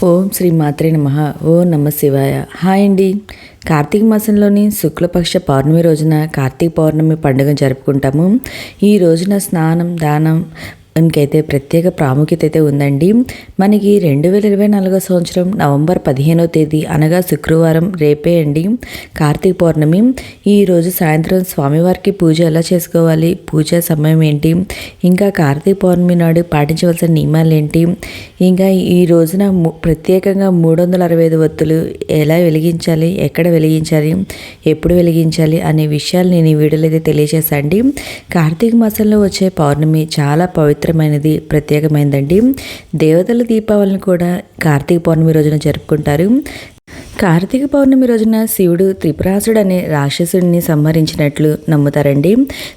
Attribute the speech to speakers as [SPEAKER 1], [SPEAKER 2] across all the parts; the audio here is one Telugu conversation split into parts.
[SPEAKER 1] ఓం శ్రీ మాత్రే నమః. ఓం నమ శివాయ. హాయ్ అండి. కార్తీక మాసంలోని శుక్లపక్ష పౌర్ణమి రోజున కార్తీక పౌర్ణమి పండుగ జరుపుకుంటాము. ఈ రోజున స్నానం దానం ఇంకైతే ప్రత్యేక ప్రాముఖ్యత అయితే ఉందండి. మనకి 2024 సంవత్సరం నవంబర్ 15వ తేదీ అనగా శుక్రవారం రేపే అండి కార్తీక పౌర్ణమి. ఈరోజు సాయంత్రం స్వామివారికి పూజ ఎలా చేసుకోవాలి, పూజా సమయం ఏంటి, ఇంకా కార్తీక పౌర్ణమి నాడు పాటించవలసిన నియమాలు ఏంటి, ఇంకా ఈ రోజున ప్రత్యేకంగా 365 ఒత్తులు ఎలా వెలిగించాలి, ఎక్కడ వెలిగించాలి, ఎప్పుడు వెలిగించాలి అనే విషయాలు నేను ఈ వీడియోలో అయితే తెలియజేస్తాండి. కార్తీక మాసంలో వచ్చే పౌర్ణమి చాలా పవిత్రమైనది, ప్రత్యేకమైనదండి. దేవతల దీపావళిని కూడా కార్తీక పౌర్ణమి రోజున జరుపుకుంటారు. కార్తీక పౌర్ణమి రోజున శివుడు త్రిపురాసుడు అనే రాక్షసుడిని సంహరించినట్లు నమ్ముతారండి.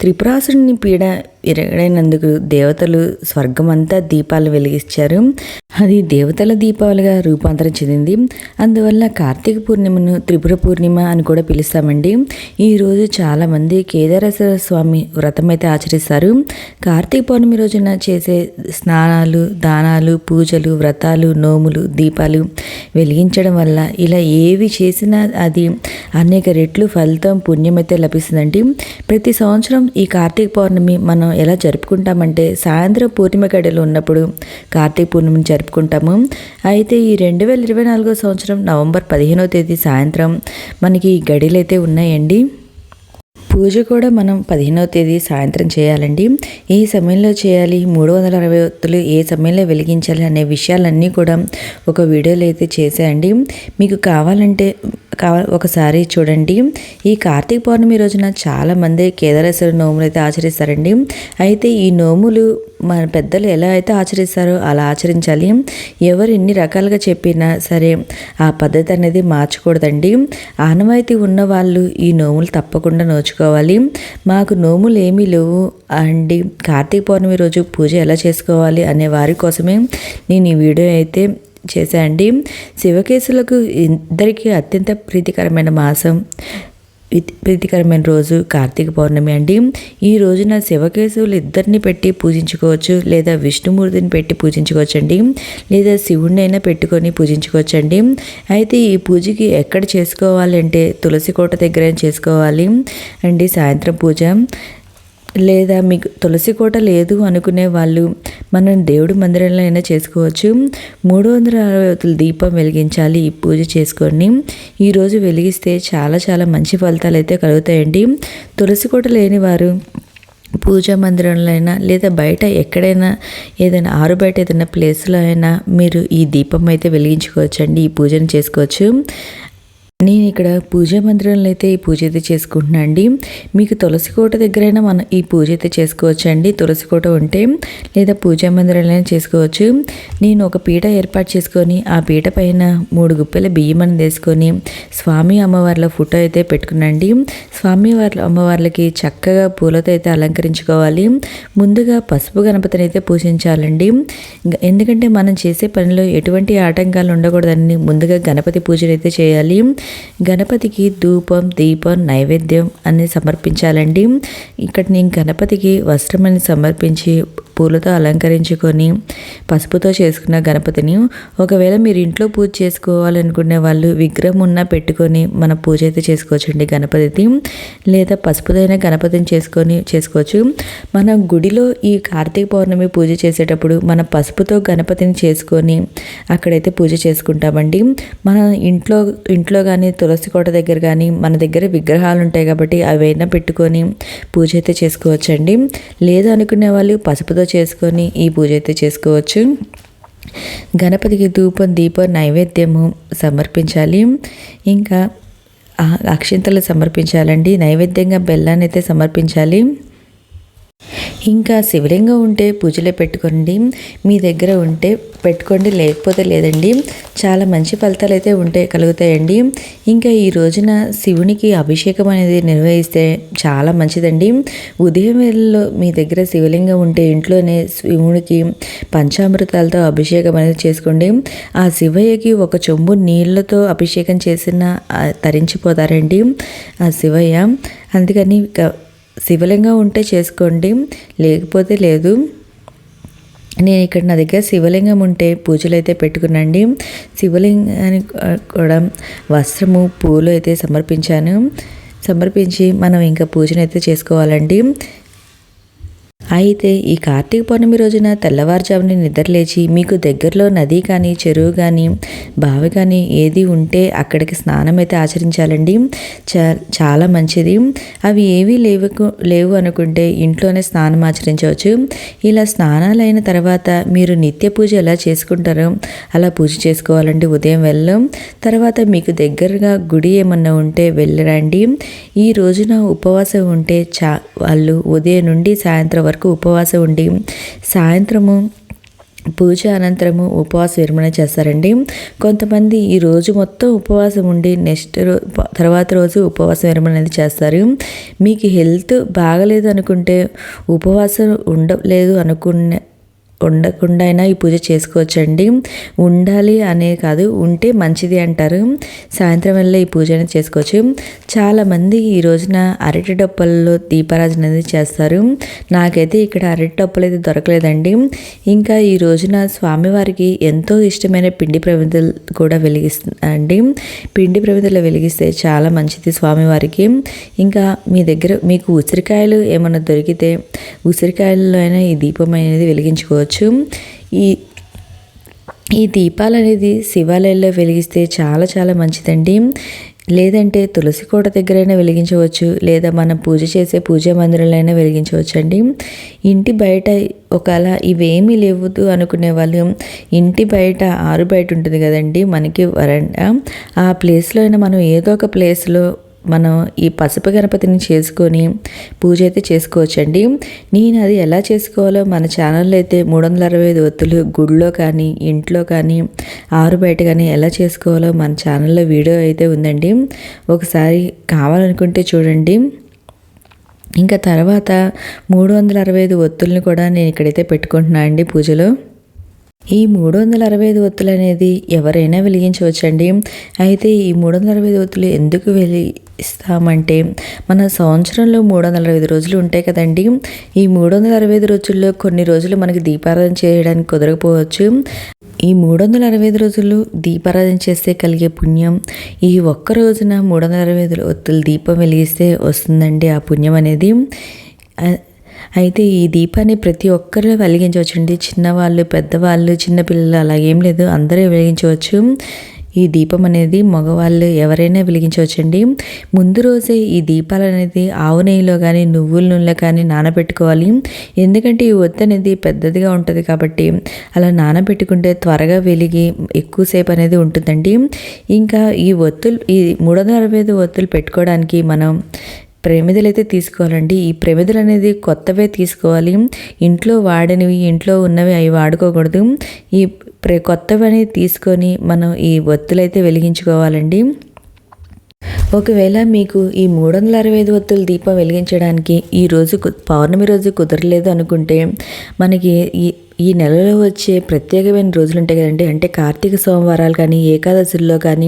[SPEAKER 1] త్రిపురాసుడిని పీడ విరగడైనందుకు దేవతలు స్వర్గమంతా దీపాలు వెలిగించారు. అది దేవతల దీపావళిగా రూపాంతరం చెందింది. అందువల్ల కార్తీక పూర్ణిమను త్రిపుర పూర్ణిమ అని కూడా పిలుస్తామండి. ఈరోజు చాలామంది కేదారేశ్వర స్వామి వ్రతం అయితే ఆచరిస్తారు. కార్తీక పౌర్ణమి రోజున చేసే స్నానాలు, దానాలు, పూజలు, వ్రతాలు, నోములు, దీపాలు వెలిగించడం వల్ల ఇలా ఏవి చేసినా అది అనేక రెట్లు ఫలితం, పుణ్యం అయితే లభిస్తుందండి. ప్రతి సంవత్సరం ఈ కార్తీక పౌర్ణమి మనం ఎలా జరుపుకుంటామంటే సాయంత్రం పూర్ణిమ గడిలో ఉన్నప్పుడు కార్తీక పూర్ణిమని జరుపుకుంటాము. అయితే ఈ 2024 సంవత్సరం నవంబర్ 15వ తేదీ సాయంత్రం మనకి ఈ గడిలు అయితే ఉన్నాయండి. పూజ కూడా మనం 15వ తేదీ సాయంత్రం చేయాలండి. ఏ సమయంలో చేయాలి, 360 ఒత్తులు ఏ సమయంలో వెలిగించాలి అనే విషయాలన్నీ కూడా ఒక వీడియోలో అయితే చేసేయండి. మీకు కావాలంటే ఒకసారి చూడండి. ఈ కార్తీక పౌర్ణమి రోజున చాలామంది కేదారేశ్వర నోములు అయితే ఆచరిస్తారండి. అయితే ఈ నోములు మన పెద్దలు ఎలా అయితే ఆచరిస్తారో అలా ఆచరించాలి. ఎవరు ఎన్ని రకాలుగా చెప్పినా సరే ఆ పద్ధతి అనేది మార్చకూడదండి. ఆనవాయితీ ఉన్న వాళ్ళు ఈ నోములు తప్పకుండా నోచుకోవాలి. మాకు నోములు ఏమీ లేవు అండి, కార్తీక పౌర్ణమి రోజు పూజ ఎలా చేసుకోవాలి అనే వారి కోసమే నేను ఈ వీడియో అయితే చేశాండి. శివకేశులకు ఇద్దరికీ అత్యంత ప్రీతికరమైన మాసం, ప్రీతికరమైన రోజు కార్తీక పౌర్ణమి అండి. ఈ రోజున శివకేశవులు ఇద్దరిని పెట్టి పూజించుకోవచ్చు, లేదా విష్ణుమూర్తిని పెట్టి పూజించుకోవచ్చండి, లేదా శివుడిని అయినా పెట్టుకొని పూజించుకోవచ్చండి. అయితే ఈ పూజకి ఎక్కడ చేసుకోవాలంటే తులసి కోట దగ్గర చేసుకోవాలి అండి సాయంత్రం పూజ. లేదా మీకు తులసి కోట లేదు అనుకునే వాళ్ళు మనం దేవుడి మందిరంలో అయినా చేసుకోవచ్చు. 360 దీపం వెలిగించాలి ఈ పూజ చేసుకొని. ఈరోజు వెలిగిస్తే చాలా చాలా మంచి ఫలితాలు అయితే కలుగుతాయండి. తులసి కోట లేని వారు పూజా మందిరంలో అయినా లేదా బయట ఎక్కడైనా ఏదైనా బయట ఏదైనా ప్లేస్లో అయినా మీరు ఈ దీపం అయితే వెలిగించుకోవచ్చండి, ఈ పూజను చేసుకోవచ్చు. నేను ఇక్కడ పూజా మందిరంలో అయితే ఈ పూజ అయితే చేసుకుంటున్నాను అండి. మీకు తులసి కోట దగ్గరైనా మనం ఈ పూజ అయితే చేసుకోవచ్చు అండి. తులసి కోట ఉంటే లేదా పూజా మందిరంలో చేసుకోవచ్చు. నేను ఒక పీట ఏర్పాటు చేసుకొని ఆ పీట పైన 3 గుప్పెల బియ్యం అని వేసుకొని స్వామి అమ్మవార్ల ఫోటో అయితే పెట్టుకున్నాండి. స్వామి అమ్మవార్లకి చక్కగా పూలతో అయితే అలంకరించుకోవాలి. ముందుగా పసుపు గణపతిని అయితే పూజించాలండి. ఎందుకంటే మనం చేసే పనిలో ఎటువంటి ఆటంకాలు ఉండకూడదని ముందుగా గణపతి పూజలు అయితే చేయాలి. గణపతికి ధూపం, దీపం, నైవేద్యం అని సమర్పించాలండి. ఇక్కడ నేను గణపతికి వస్త్రమని సమర్పించి పూలతో అలంకరించుకొని పసుపుతో చేసుకున్న గణపతిని, ఒకవేళ మీరు ఇంట్లో పూజ చేసుకోవాలనుకునే వాళ్ళు విగ్రహం ఉన్న పెట్టుకొని మన పూజ అయితే చేసుకోవచ్చండి గణపతిది, లేదా పసుపుదైన గణపతిని చేసుకోవచ్చు. మనం గుడిలో ఈ కార్తీక పౌర్ణమి పూజ చేసేటప్పుడు మన పసుపుతో గణపతిని చేసుకొని అక్కడైతే పూజ చేసుకుంటామండి. మన ఇంట్లో కానీ తులసి కోట దగ్గర కానీ మన దగ్గర విగ్రహాలు ఉంటాయి కాబట్టి అవైనా పెట్టుకొని పూజ అయితే చేసుకోవచ్చండి. లేదు అనుకునే వాళ్ళు పసుపుతో చేసుకొని ఈ పూజ అయితే చేసుకోవచ్చు. గణపతికి ధూపం, దీపం, నైవేద్యము సమర్పించాలి. ఇంకా అక్షింతలు సమర్పించాలండి. నైవేద్యంగా బెల్లాన్ని అయితే సమర్పించాలి. ఇంకా శివలింగం ఉంటే పూజలో పెట్టుకోండి, మీ దగ్గర ఉంటే పెట్టుకోండి, లేకపోతే లేదండి. చాలా మంచి ఫలితాలు అయితే కలుగుతాయండి. ఇంకా ఈ రోజున శివునికి అభిషేకం అనేది నిర్వహిస్తే చాలా మంచిదండి. ఉదయం వేళలో మీ దగ్గర శివలింగం ఉంటే ఇంట్లోనే శివునికి పంచామృతాలతో అభిషేకం అనేది చేసుకోండి. ఆ శివయ్యకి ఒక చెంబు నీళ్ళతో అభిషేకం చేసిన తరించిపోతారండి ఆ శివయ్య. అందుకని శివలింగం ఉంటే చేసుకోండి, లేకపోతే లేదు. నేను ఇక్కడ నా దగ్గర శివలింగం ఉంటే పూజలు అయితే పెట్టుకున్నాండి. శివలింగానికి కూడా వస్త్రము పూలు అయితే సమర్పించి మనం ఇంకా పూజను అయితే చేసుకోవాలండి. అయితే ఈ కార్తీక పౌర్ణమి రోజున తెల్లవారుజామున నిద్రలేచి మీకు దగ్గరలో నది కానీ చెరువు కానీ బావి కానీ ఏది ఉంటే అక్కడికి స్నానం అయితే ఆచరించాలండి. చాలా మంచిది. అవి ఏవీ లేవు అనుకుంటే ఇంట్లోనే స్నానం ఆచరించవచ్చు. ఇలా స్నానాలు అయిన తర్వాత మీరు నిత్య పూజ ఎలా చేసుకుంటారో అలా పూజ చేసుకోవాలండి. ఉదయం వెళ్ళం తర్వాత మీకు దగ్గరగా గుడి ఏమన్నా ఉంటే వెళ్ళరండి. ఈ రోజున ఉపవాసం ఉంటే వాళ్ళు ఉదయం నుండి సాయంత్రం వరకు ఉపవాసం ఉండి సాయంత్రము పూజ అనంతరము ఉపవాస విరమణ చేస్తారండి. కొంతమంది ఈ రోజు మొత్తం ఉపవాసం ఉండి తర్వాత రోజు ఉపవాస విరమణ అనేది చేస్తారు. మీకు హెల్త్ బాగలేదు అనుకుంటే ఉపవాసం ఉండలేదు ఉండకుండా అయినా ఈ పూజ చేసుకోవచ్చండి. ఉండాలి అనే కాదు, ఉంటే మంచిది అంటారు. సాయంత్రం వల్ల ఈ పూజ అనేది చేసుకోవచ్చు. చాలామంది ఈ రోజున అరటి డొప్పల్లో దీపారాధన అనేది చేస్తారు. నాకైతే ఇక్కడ అరటి డొప్పలు అయితే దొరకలేదండి. ఇంకా ఈ రోజున స్వామివారికి ఎంతో ఇష్టమైన పిండి ప్రమిదలు కూడా వెలిగిస్తారండి. పిండి ప్రమిదలు వెలిగిస్తే చాలా మంచిది స్వామివారికి. ఇంకా మీ దగ్గర మీకు ఉసిరికాయలు ఏమైనా దొరికితే ఉసిరికాయల్లో అయినా ఈ దీపం అనేది వెలిగించుకోవచ్చు. ఈ దీపాలు అనేది శివాలయంలో వెలిగిస్తే చాలా చాలా మంచిదండి. లేదంటే తులసి కోట దగ్గరైనా వెలిగించవచ్చు, లేదా మనం పూజ చేసే పూజా మందిరంలో అయినా వెలిగించవచ్చు అండి. ఇంటి బయట ఒకవేళ ఇవేమీ లేవద్దు అనుకునే వాళ్ళు ఇంటి బయట ఆరు బయట ఉంటుంది కదండి మనకి వరండా, ఆ ప్లేస్లో అయినా మనం ఏదో ఒక ప్లేస్లో మనం ఈ పసుపు గణపతిని చేసుకొని పూజ అయితే చేసుకోవచ్చండి. నేను అది ఎలా చేసుకోవాలో మన ఛానల్లో అయితే 365 ఒత్తులు గుడిలో కానీ ఇంట్లో కానీ ఆరు బయట కానీ ఎలా చేసుకోవాలో మన ఛానల్లో వీడియో అయితే ఉందండి. ఒకసారి కావాలనుకుంటే చూడండి. ఇంకా తర్వాత 365 ఒత్తుల్ని కూడా నేను ఇక్కడైతే పెట్టుకుంటున్నాను అండి పూజలో. ఈ 365 ఒత్తులు అనేది ఎవరైనా వెలిగించవచ్చండి. అయితే ఈ 365 ఒత్తులు ఎందుకు వెలిగిస్తామంటే మన సంవత్సరంలో 365 రోజులు ఉంటాయి కదండి. ఈ 365 రోజుల్లో కొన్ని రోజులు మనకి దీపారాధన చేయడానికి కుదరకపోవచ్చు. ఈ 365 రోజులు దీపారాధన చేస్తే కలిగే పుణ్యం ఈ ఒక్క రోజున 365 ఒత్తులు దీపం వెలిగిస్తే వస్తుందండి ఆ పుణ్యం అనేది. అయితే ఈ దీపాన్ని ప్రతి ఒక్కరు వెలిగించవచ్చండి. చిన్నవాళ్ళు పెద్దవాళ్ళు చిన్నపిల్లలు అలాగేం లేదు, అందరూ వెలిగించవచ్చు. ఈ దీపం అనేది మగవాళ్ళు ఎవరైనా వెలిగించవచ్చండి. ముందు రోజే ఈ దీపాలు అనేది ఆవు నెయ్యిలో కానీ నువ్వుల నూనెలో కానీ నానబెట్టుకోవాలి. ఎందుకంటే ఈ ఒత్తి అనేది పెద్దదిగా ఉంటుంది కాబట్టి అలా నానబెట్టుకుంటే త్వరగా వెలిగి ఎక్కువసేపు అనేది ఉంటుందండి. ఇంకా ఈ 365 ఒత్తులు పెట్టుకోవడానికి మనం ప్రమిదలు అయితే తీసుకోవాలండి. ఈ ప్రమిదలు అనేది కొత్తవే తీసుకోవాలి. ఇంట్లో వాడినవి ఇంట్లో ఉన్నవి అవి వాడుకోకూడదు. ఈ కొత్తవి అనేది తీసుకొని మనం ఈ ఒత్తులైతే వెలిగించుకోవాలండి. ఒకవేళ మీకు ఈ 365 ఒత్తుల దీపం వెలిగించడానికి ఈ రోజు పౌర్ణమి రోజు కుదరలేదు అనుకుంటే మనకి ఈ నెలలో వచ్చే ప్రత్యేకమైన రోజులు ఉంటాయి కదండి. అంటే కార్తీక సోమవారాలు కానీ ఏకాదశుల్లో కానీ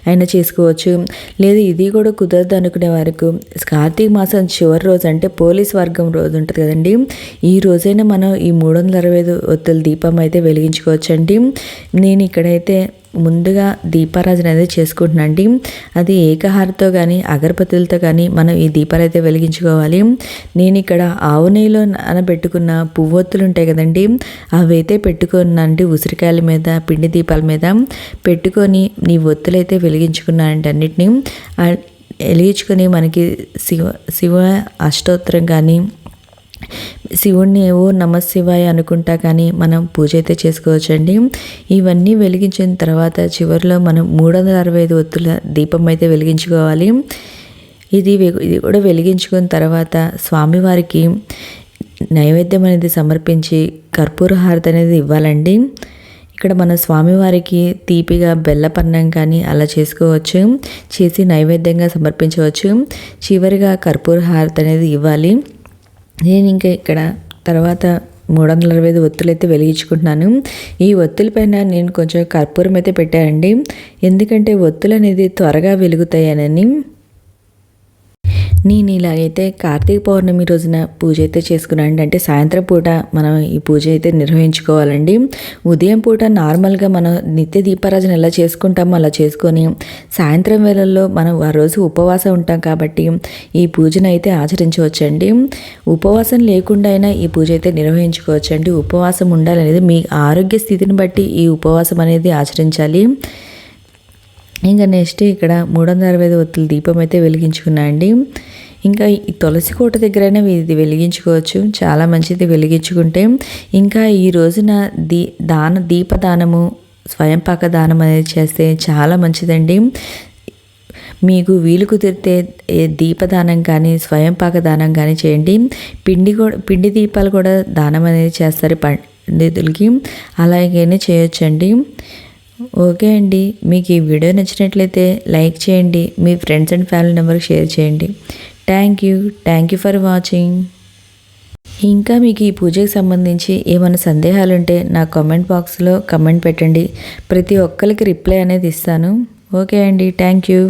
[SPEAKER 1] అయినా చేసుకోవచ్చు. లేదు ఇది కూడా కుదరదు అనుకునే వరకు కార్తీక మాసం చివరి రోజు అంటే పోలీస్ వర్గం రోజు ఉంటుంది కదండి, ఈ రోజైనా మనం ఈ 365 ఒత్తుల దీపం అయితే వెలిగించుకోవచ్చండి. నేను ఇక్కడైతే ముందుగా దీపారాధన అనేది చేసుకుంటున్నాండి. అది ఏకహారతో కానీ అగరబత్తులతో కానీ మనం ఈ దీపాలు అయితే వెలిగించుకోవాలి. నేను ఇక్కడ ఆవు నెయ్యిలో నానబెట్టుకున్న పువ్వొత్తులు ఉంటాయి కదండి, అవి అయితే పెట్టుకున్నాండి. ఉసిరికాయల మీద పిండి దీపాల మీద పెట్టుకొని నీ ఒత్తులు అయితే వెలిగించుకున్నానండి. అన్నిటినీ వెలిగించుకొని మనకి శివ అష్టోత్తరం కానీ శివుణ్ణి ఏవో నమశివాయ అనుకుంటా కానీ మనం పూజ అయితే చేసుకోవచ్చండి. ఇవన్నీ వెలిగించిన తర్వాత చివరిలో మనం 365 ఒత్తుల దీపం అయితే వెలిగించుకోవాలి. ఇది కూడా వెలిగించుకున్న తర్వాత స్వామివారికి నైవేద్యం అనేది సమర్పించి కర్పూర హారతి అనేది ఇవ్వాలండి. ఇక్కడ మన స్వామివారికి తీపిగా బెల్లపన్నం కానీ అలా చేసుకోవచ్చు, చేసి నైవేద్యంగా సమర్పించవచ్చు. చివరిగా కర్పూర హారతి అనేది ఇవ్వాలి. నేను ఇంకా ఇక్కడ తర్వాత 365 ఒత్తులు అయితే వెలిగించుకుంటున్నాను. ఈ ఒత్తుల పైన నేను కొంచెం కర్పూరం అయితే పెట్టానండి, ఎందుకంటే ఒత్తులు అనేది త్వరగా వెలుగుతాయనని. నేను ఇలాగైతే కార్తీక పౌర్ణమి రోజున పూజ అయితే చేసుకున్నానండి. అంటే సాయంత్రం పూట మనం ఈ పూజ అయితే నిర్వహించుకోవాలండి. ఉదయం పూట నార్మల్గా మనం నిత్య దీపారాజన ఎలా చేసుకుంటామో అలా చేసుకొని సాయంత్రం వేళల్లో మనం ఆ రోజు ఉపవాసం ఉంటాం కాబట్టి ఈ పూజను అయితే ఆచరించవచ్చండి. ఉపవాసం లేకుండా అయినా ఈ పూజ అయితే నిర్వహించుకోవచ్చండి. ఉపవాసం ఉండాలనేది మీ ఆరోగ్య స్థితిని బట్టి ఈ ఉపవాసం అనేది ఆచరించాలి. ఇంకా నెక్స్ట్ ఇక్కడ 365 ఒత్తుల దీపం అయితే వెలిగించుకున్నా అండి. ఇంకా ఈ తులసి కోట దగ్గరైనా ఇది వెలిగించుకోవచ్చు, చాలా మంచిది వెలిగించుకుంటే. ఇంకా ఈ రోజున దీపదానము స్వయంపాక దానం అనేది చేస్తే చాలా మంచిదండి. మీకు వీలు కుదిరితే దీపదానం కానీ స్వయంపాక దానం కానీ చేయండి. పిండి దీపాలు కూడా దానం అనేది చేస్తారు పండితులకి, అలాగైనా చేయొచ్చండి. ఓకే అండి, మీకు ఈ వీడియో నచ్చినట్లయితే లైక్ చేయండి, మీ ఫ్రెండ్స్ అండ్ ఫ్యామిలీ మెంబర్కి షేర్ చేయండి. Thank you for watching. ఇంకా మీకు ఈ పూజకి సంబంధించి ఏమైనా సందేహాలు ఉంటే నా కామెంట్ బాక్స్లో కమెంట్ పెట్టండి. ప్రతి ఒక్కరికి రిప్లై అనేది ఇస్తాను. ఓకే అండి, థ్యాంక్ యూ.